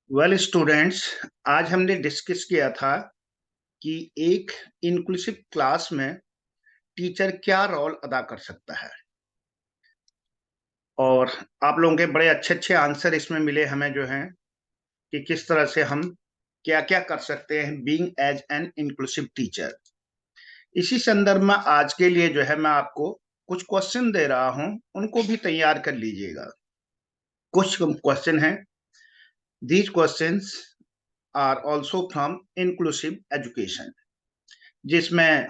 Well students, आज हमने discuss किया था कि एक इंक्लूसिव क्लास में टीचर क्या रोल अदा कर सकता है। और आप लोगों के बड़े अच्छे अच्छे आंसर इसमें मिले हमें जो हैं कि किस तरह से हम क्या क्या कर सकते हैं being as an inclusive teacher. इसी संदर्भ में आज के लिए जो है मैं आपको कुछ क्वेश्चन दे रहा हूं, उनको भी तैयार कर लीजिएगा। कुछ क्वेश्चन हैं, these questions are also from inclusive education, जिसमें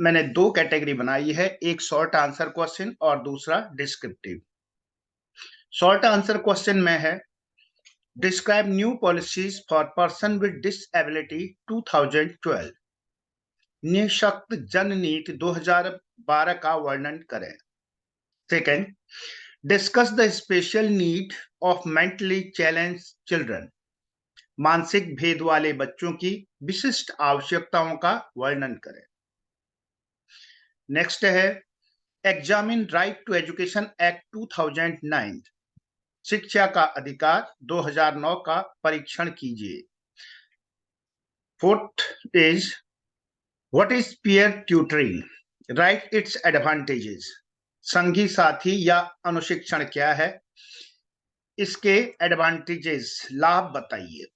मैंने दो कैटेगरी बनाई है, एक शॉर्ट आंसर क्वेश्चन और दूसरा डिस्क्रिप्टिव। शॉर्ट आंसर क्वेश्चन में है describe new policies for person with disability 2012। निःशक्त जन नीति 2012 का वर्णन करें। Second, discuss the special need of mentally challenge children. मानसिक भेद वाले बच्चों की विशिष्ट आवश्यकताओं का वर्णन करें। नेक्स्ट है examine right to education act 2009। शिक्षा का अधिकार 2009 का परीक्षण कीजिए। Fourth is what is peer tutoring, write its advantages. संगी साथी या अनुशिक्षण क्या है, इसके एडवांटेजेस लाभ बताइए।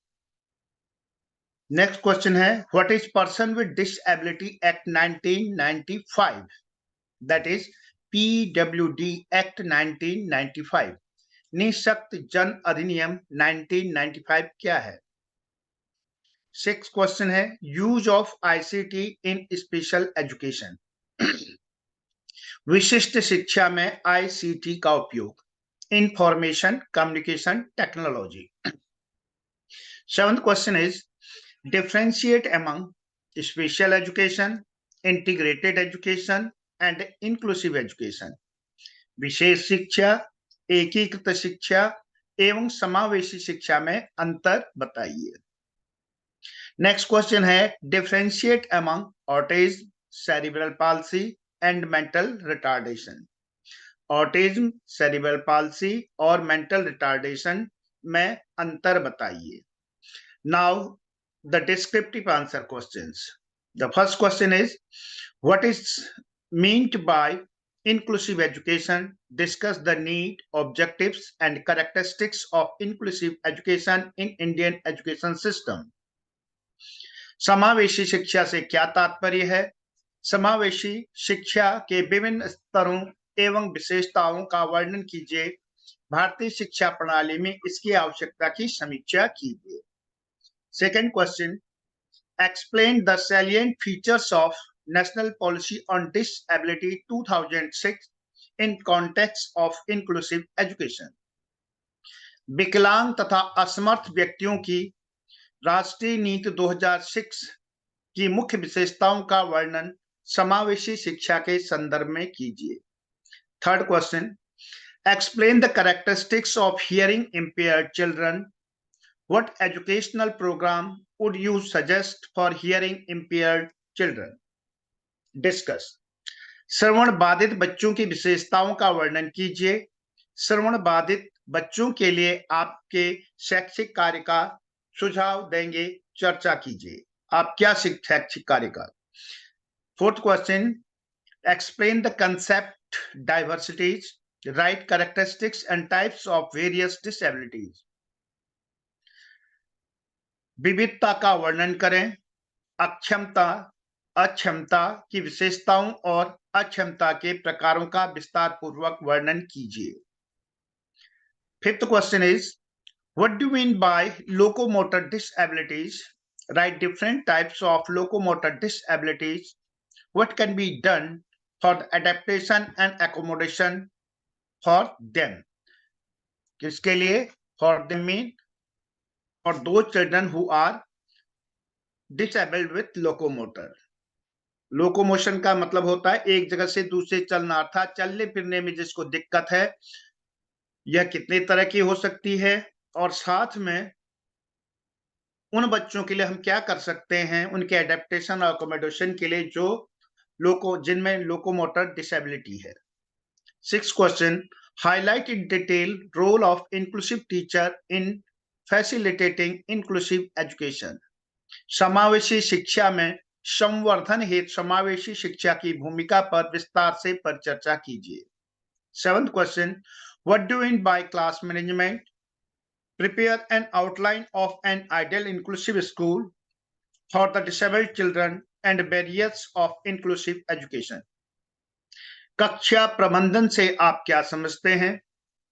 नेक्स्ट क्वेश्चन है what is person with disability act 1995, that is PWD act 1995। निःशक्त जन अधिनियम 1995 क्या है। सिक्स क्वेश्चन है use of ICT in special education. विशिष्ट शिक्षा में आईसीटी का उपयोग, information communication technology. Seventh question is differentiate among special education, integrated education and inclusive education. विशेष शिक्षा, एकीकृत शिक्षा एवं समावेशी शिक्षा में अंतर बताइए। नेक्स्ट क्वेश्चन है differentiate among autism, cerebral palsy and mental retardation. Autism, cerebral palsy और मेंटल रिटार्डेशन में अंतर बताइए। Now the descriptive answer questions. The first question is what is meant by inclusive education, discuss the need, objectives and characteristics of inclusive education in Indian education system. समावेशी शिक्षा से क्या तात्पर्य है। समावेशी शिक्षा के विभिन्न स्तरों एवं विशेषताओं का वर्णन कीजिए। भारतीय शिक्षा प्रणाली में इसकी आवश्यकता की समीक्षा कीजिए। Second question, explain the salient features of national policy on disability 2006 in context of inclusive education. विकलांग तथा असमर्थ व्यक्तियों की राष्ट्रीय नीति 2006 की मुख्य विशेषताओं का वर्णन समावेशी शिक्षा के संदर्भ में कीजिए। Third question, explain the characteristics of hearing impaired children. What educational program would you suggest for hearing impaired children. Discuss, श्रवण बाधित बच्चों की विशेषताओं का वर्णन कीजिए। श्रवण बाधित बच्चों के लिए आपके शैक्षिक कार्य का सुझाव देंगे, चर्चा कीजिए। आप क्या शैक्षिक कार्य का। Fourth question, explain the concept diversities, right characteristics and types of various disabilities. विविधता का वर्णन करें। अक्षमता, अक्षमता की विशेषताओं और अक्षमता के प्रकारों का विस्तार पूर्वक वर्णन कीजिए। Fifth question is what do mean by locomotor disabilities, write different types of locomotor disabilities. What can be done for the adaptation and accommodation for them. किसके लिए, for them mean for those children who are disabled with locomotor. Locomotion का मतलब होता है एक जगह से दूसरे चलना, अर्थात चलने फिरने में जिसको दिक्कत है। यह कितने तरह की हो सकती है और साथ में उन बच्चों के लिए हम क्या कर सकते हैं उनके एडेप्टेशन और अकोमोडेशन के लिए जो जिनमें लोकोमोटर डिसेबिलिटी है। Six question, highlight in detail role of inclusive teacher in facilitating inclusive education. समावेशी शिक्षा में संवर्धन हेतु समावेशी शिक्षा की भूमिका पर विस्तार से परिचर्चा कीजिए. 7th question, what do you mean by class management? Prepare an outline of an ideal inclusive school for the disabled children and barriers of inclusive education. कक्षा प्रबंधन से आप क्या समझते हैं?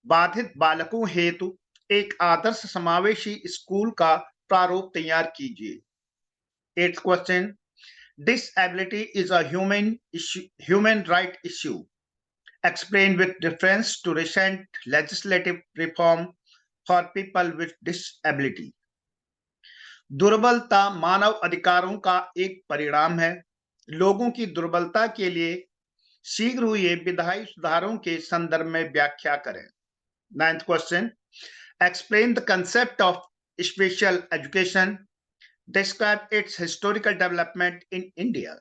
बाधित बालकों हेतु एक आदर्श समावेशी स्कूल का प्रारूप तैयार कीजिए. 8th question, disability is a human right issue. Explain with reference to recent legislative reform for people with disability. दुर्बलता मानव अधिकारों का एक परिणाम है. लोगों की दुर्बलता के लिए शीघ्र हुए विधायी सुधारों के संदर्भ में व्याख्या करें. 9th question, explain the concept of special education. Describe its historical development in India.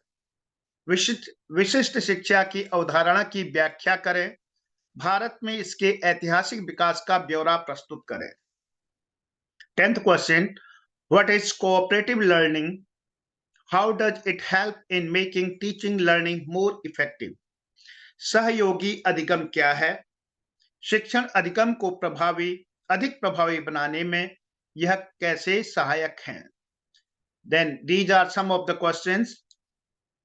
विशिष्ट शिक्षा की अवधारणा की व्याख्या करें. भारत में इसके ऐतिहासिक विकास का ब्यौरा प्रस्तुत करें. 10th question, what is cooperative learning? How does it help in making teaching learning more effective? सहयोगी अधिगम क्या है? शिक्षण अधिगम को अधिक प्रभावी बनाने में यह कैसे सहायक हैं? Then these are some of the questions.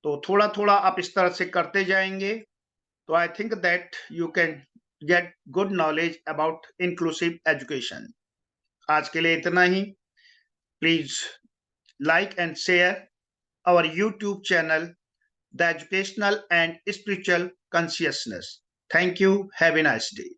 तो थोड़ा थोड़ा आप इस तरह से करते जाएंगे तो I think that you can get good knowledge about inclusive education. आज के लिए इतना ही. Please like and share our YouTube channel, The Educational and Spiritual Consciousness. Thank you. Have a nice day.